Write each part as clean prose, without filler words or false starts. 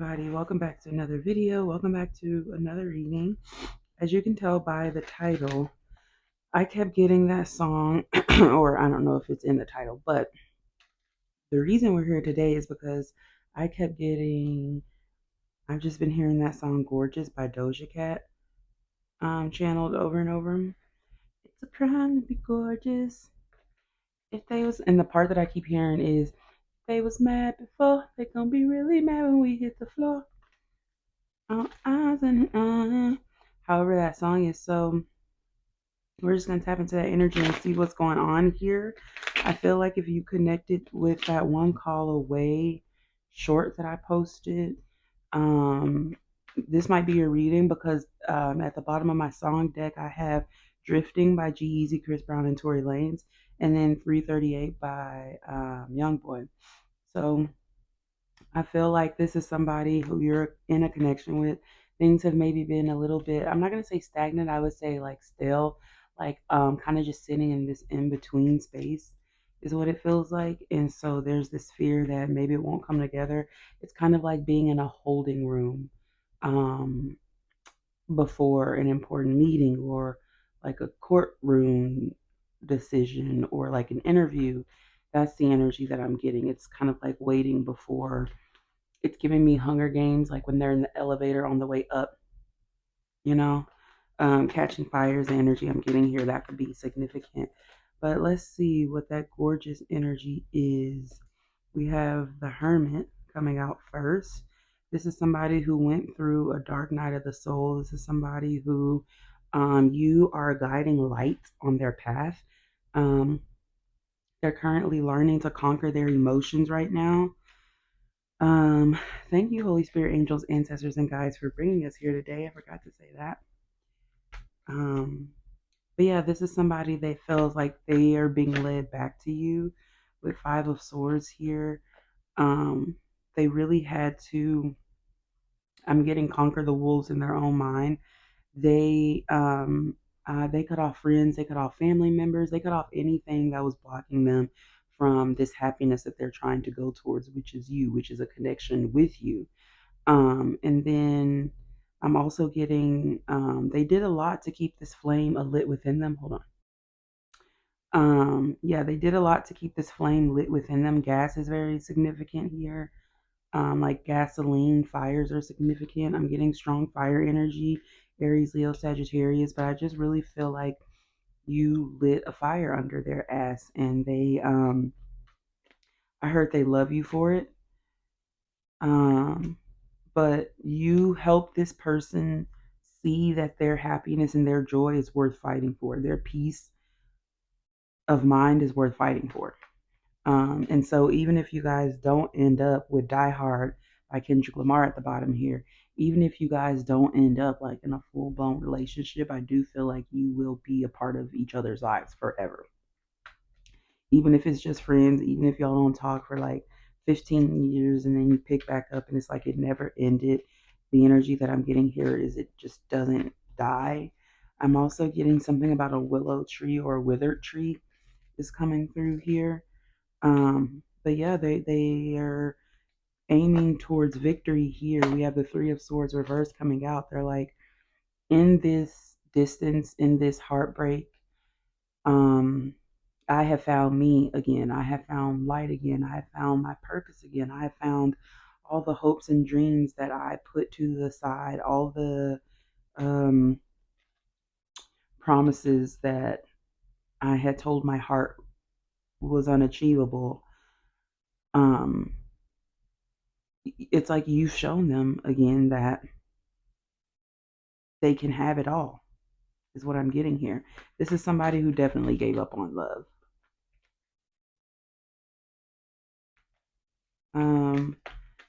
everybody, welcome back to another video. Welcome back to another reading. As you can tell by the title, I kept getting that song, or I don't know if it's in the title, but the reason we're here today is because I kept getting, I've just been hearing that song Gorgeous by Doja Cat channeled over and over. It's a crime to be gorgeous. If they was, and the part that I keep hearing is, if they was mad before, they gonna be really mad when we hit the floor. However, that song is so. We're just gonna tap into that energy and see what's going on here. I feel like if you connected with that one call away short that I posted, um, this might be your reading because at the bottom of my song deck I have "Drifting" by G-Eazy, Chris Brown, and Tory Lanez, and then "338" by Youngboy. So I feel like this is somebody who you're in a connection with. Things have maybe been a little bit, I'm not going to say stagnant, I would say like still, like kind of just sitting in this in between space is what it feels like. And so there's this fear that maybe it won't come together. It's kind of like being in a holding room um, before an important meeting or like a courtroom decision or like an interview. That's the energy that I'm getting. It's kind of like waiting before. It's giving me Hunger Games, like when they're in the elevator on the way up, you know, catching fires, the energy I'm getting here, that could be significant. But let's see what that gorgeous energy is. We have the Hermit coming out first. This is somebody who went through a dark night of the soul. This is somebody who you are a guiding light on their path. Um, they're currently learning to conquer their emotions right now. Um, Thank you, Holy Spirit, angels, ancestors, and guides for bringing us here today. I forgot to say that. Um, but yeah, this is somebody that feels like they are being led back to you with Five of Swords here. Um, they really had to, I'm getting conquer the wolves in their own mind. They cut off friends, they cut off family members, they cut off anything that was blocking them from this happiness that they're trying to go towards, which is you, which is a connection with you. And then I'm also getting, they did a lot to keep this flame lit within them. Hold on. Yeah, they did a lot to keep this flame lit within them. Gas is very significant here. Like gasoline, fires are significant. I'm getting strong fire energy, Aries, Leo, Sagittarius, but I just really feel like you lit a fire under their ass and I heard they love you for it. Um, but you help this person see that their happiness and their joy is worth fighting for. Their peace of mind is worth fighting for. And so even if you guys don't end up with Die Hard by Kendrick Lamar at the bottom here, even if you guys don't end up like in a full blown relationship, I do feel like you will be a part of each other's lives forever. Even if it's just friends, even if y'all don't talk for like 15 years and then you pick back up and it's like it never ended. The energy that I'm getting here is it just doesn't die. I'm also getting something about a willow tree or a withered tree is coming through here. But yeah, they are aiming towards victory here. We have the Three of Swords reverse coming out. They're like in this distance, in this heartbreak. Um, I have found me again. I have found light again. I have found my purpose again. I have found all the hopes and dreams that I put to the side, all the um, promises that I had told my heart was unachievable. Um, it's like you've shown them again that they can have it all, is what I'm getting here. This is somebody who definitely gave up on love. Um,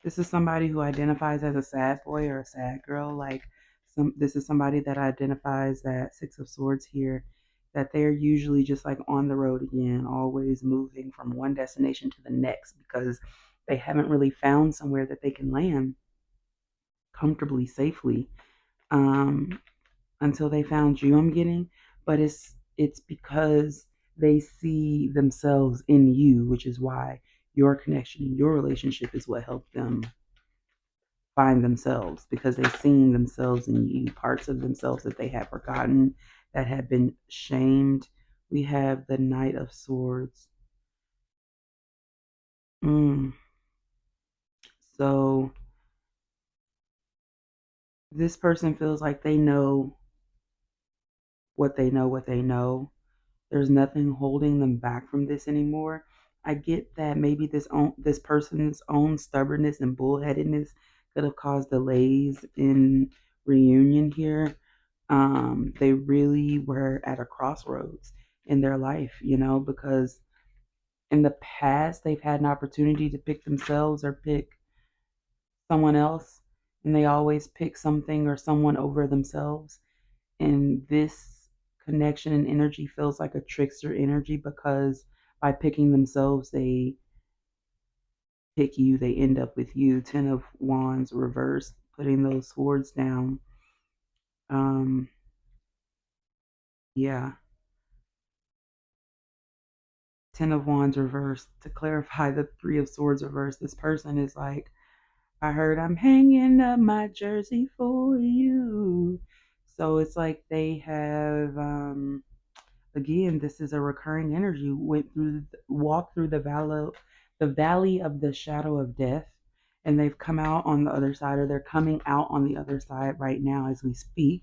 this is somebody who identifies as a sad boy or a sad girl. Like this is somebody that identifies that Six of Swords here, that they're usually just like on the road again, always moving from one destination to the next because they haven't really found somewhere that they can land comfortably, safely. Um, until they found you, I'm getting, but it's because they see themselves in you, which is why your connection, your relationship is what helped them find themselves because they've seen themselves in you, parts of themselves that they have forgotten, that have been shamed. We have the Knight of Swords. Mm. So this person feels like they know what they know, what they know. There's nothing holding them back from this anymore. I get that maybe this person's own stubbornness and bullheadedness could have caused delays in reunion here. They really were at a crossroads in their life, because in the past they've had an opportunity to pick themselves or pick someone else, and they always pick something or someone over themselves. And this connection and energy feels like a trickster energy because by picking themselves, they pick you, they end up with you. Ten of Wands reversed, putting those swords down. Um, yeah, Ten of Wands reversed. To clarify, the Three of Swords reversed. This person is like, I heard I'm hanging up my jersey for you. So it's like they have again, this is a recurring energy. Walked through the valley of the shadow of death, and they've come out on the other side, or they're coming out on the other side right now as we speak.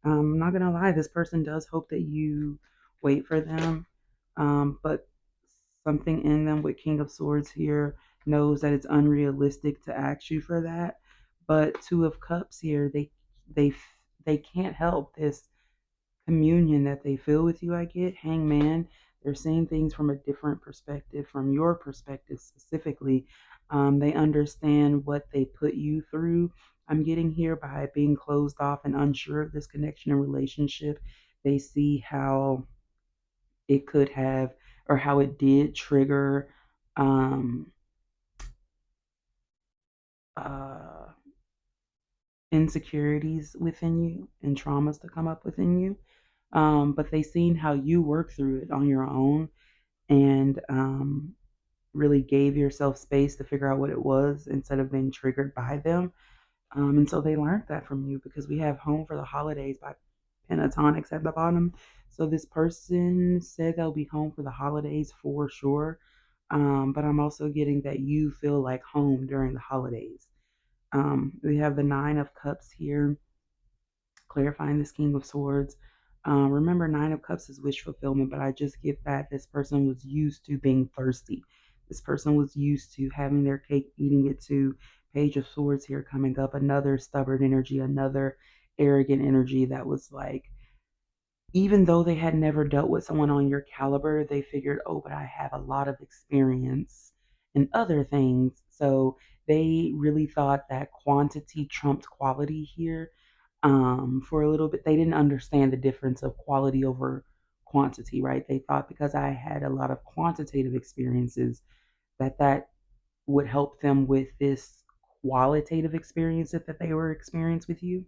I'm not gonna lie, this person does hope that you wait for them, but something in them with King of Swords here knows that it's unrealistic to ask you for that. But Two of Cups here, they they can't help this communion that they feel with you. I get Hangman. They're seeing things from a different perspective, from your perspective specifically. They understand what they put you through. I'm getting here by being closed off and unsure of this connection and relationship. They see how it could have, or how it did trigger um, uh, insecurities within you and traumas to come up within you. But they seen how you work through it on your own, and really gave yourself space to figure out what it was instead of being triggered by them. And so they learned that from you because we have Home for the Holidays by Pentatonics at the bottom. So this person said they'll be home for the holidays for sure. But I'm also getting that you feel like home during the holidays. We have the Nine of Cups here, clarifying this King of Swords. Remember, Nine of Cups is wish fulfillment, but I just get that this person was used to being thirsty. This person was used to having their cake, eating it too. Page of Swords here coming up, another stubborn energy, another arrogant energy that was like, even though they had never dealt with someone on your caliber, they figured, oh, but I have a lot of experience in other things. So they really thought that quantity trumped quality here. For a little bit, they didn't understand the difference of quality over quantity, right? They thought because I had a lot of quantitative experiences that would help them with this qualitative experience that they were experiencing with you,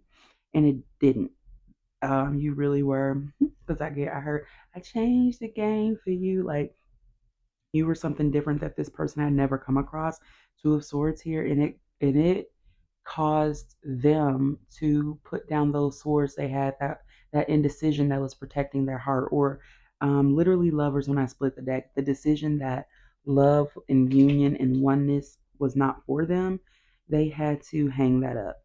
and it didn't. You really were, because I heard I changed the game for you. Like you were something different that this person had never come across. Two of Swords here, and it caused them to put down those swords they had, that indecision that was protecting their heart, or literally lovers. When I split the deck, the decision that love and union and oneness was not for them, they had to hang that up.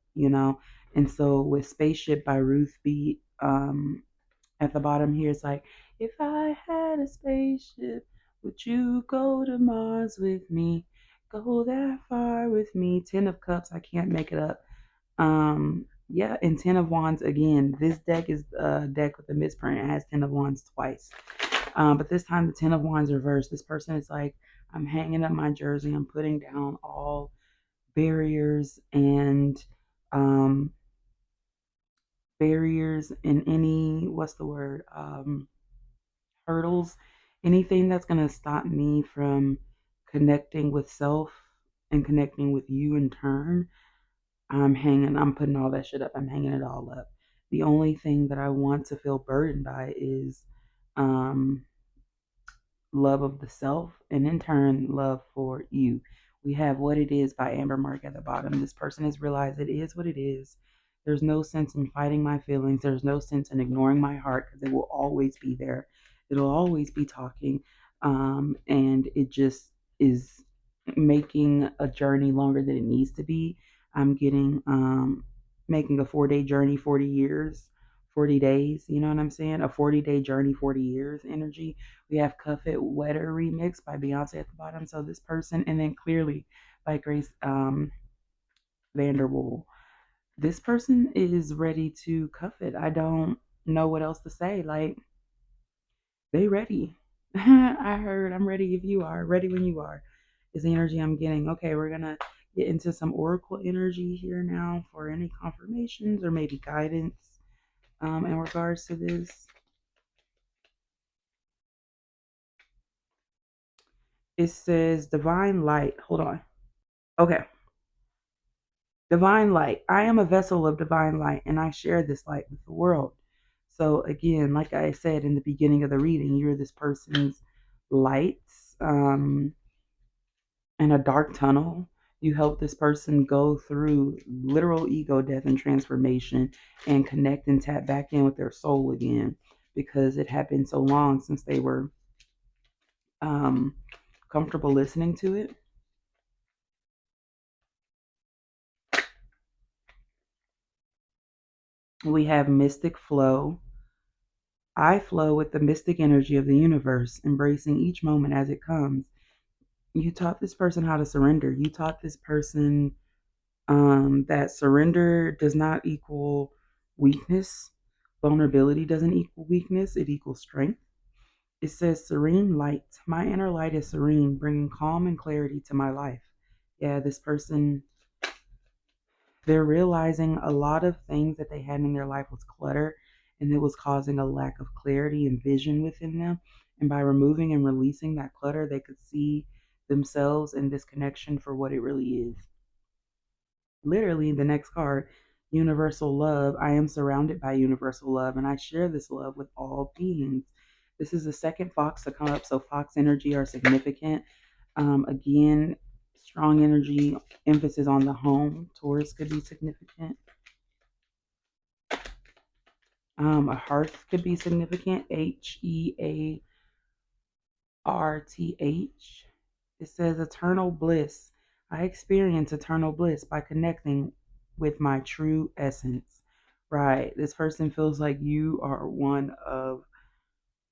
And so with Spaceship by Ruth B, at the bottom here, it's like, if I had a spaceship, would you go to Mars with me? Go that far with me. Ten of Cups, I can't make it up. Yeah, and Ten of Wands again. This deck is a deck with a misprint. It has Ten of Wands twice. But this time the Ten of Wands reversed. This person is like, I'm hanging up my jersey. I'm putting down all barriers and um and any, what's the word, hurdles, anything that's going to stop me from connecting with self and connecting with you in turn. I'm putting all that shit up. I'm hanging it all up. The only thing that I want to feel burdened by is um, love of the self, and in turn, love for you. We have What It Is by Amber Mark at the bottom. This person has realized it is what it is. There's no sense in fighting my feelings. There's no sense in ignoring my heart because it will always be there. It'll always be talking. And it just is making a journey longer than it needs to be. I'm getting making a 4 day journey, 40 years, 40 days. You know what I'm saying? A 40-day journey, 40 years energy. We have Cuff It Wetter remix by Beyonce at the bottom. So this person, and then Clearly by Grace Vanderwool. This person is ready to cuff it. I don't know what else to say. Like, they ready. I heard I'm ready if you are. Ready when you are is the energy I'm getting. Okay, we're gonna get into some oracle energy here now for any confirmations or maybe guidance in regards to this. It says divine light. Hold on. Okay. Divine light. I am a vessel of divine light and I share this light with the world. So again, like I said in the beginning of the reading, you're this person's lights. In a dark tunnel. You help this person go through literal ego death and transformation and connect and tap back in with their soul again because it had been so long since they were um, comfortable listening to it. We have mystic flow. I flow with the mystic energy of the universe, embracing each moment as it comes. You taught this person how to surrender. You taught this person that surrender does not equal weakness. Vulnerability doesn't equal weakness, it equals strength. It says, serene light. My inner light is serene, bringing calm and clarity to my life. Yeah, this person, they're realizing a lot of things that they had in their life was clutter and it was causing a lack of clarity and vision within them. And by removing and releasing that clutter, they could see themselves in this connection for what it really is. Literally, the next card, universal love. I am surrounded by universal love and I share this love with all beings. This is the second fox to come up, so fox energy are significant. Again, strong energy, emphasis on the home. Taurus could be significant. A hearth could be significant. Hearth. It says eternal bliss. I experience eternal bliss by connecting with my true essence. Right. This person feels like you are one of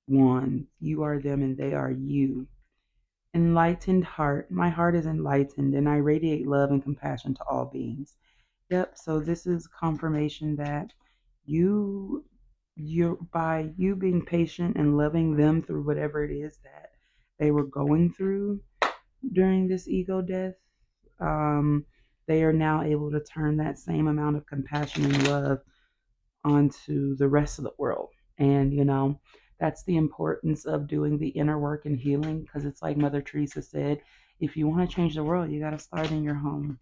one. You are them and they are you. Enlightened heart. My heart is enlightened and I radiate love and compassion to all beings. Yep. So this is confirmation that you by you being patient and loving them through whatever it is that they were going through during this ego death, um, they are now able to turn that same amount of compassion and love onto the rest of the world. And, that's the importance of doing the inner work and healing because it's like Mother Teresa said, if you want to change the world, you got to start in your home.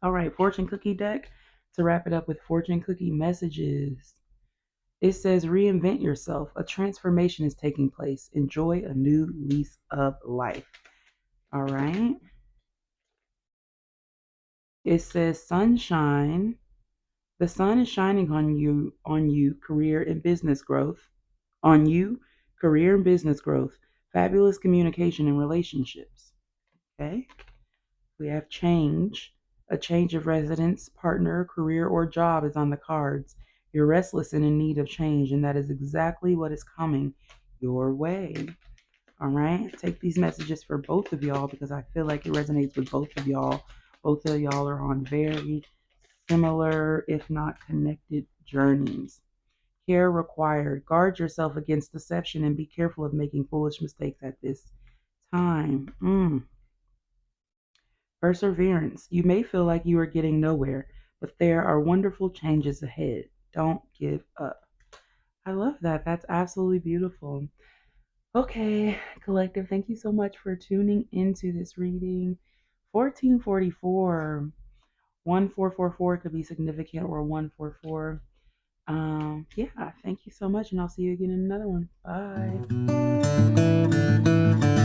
All right, fortune cookie deck. To wrap it up with fortune cookie messages, it says reinvent yourself. A transformation is taking place. Enjoy a new lease of life. All right. It says sunshine. The sun is shining on you, career and business growth. On you, career and business growth, fabulous communication and relationships. Okay? We have change. A change of residence, partner, career, or job is on the cards. You're restless and in need of change, and that is exactly what is coming your way. All right? Take these messages for both of y'all because I feel like it resonates with both of y'all. Both of y'all are on very similar, if not connected, journeys. Care required. Guard yourself against deception and be careful of making foolish mistakes at this time. Perseverance. You may feel like you are getting nowhere, but there are wonderful changes ahead. Don't give up. I love that. That's absolutely beautiful. Okay, collective, thank you so much for tuning into this reading. 1444. 1444 could be significant or 144. Yeah, thank you so much, and I'll see you again in another one. Bye.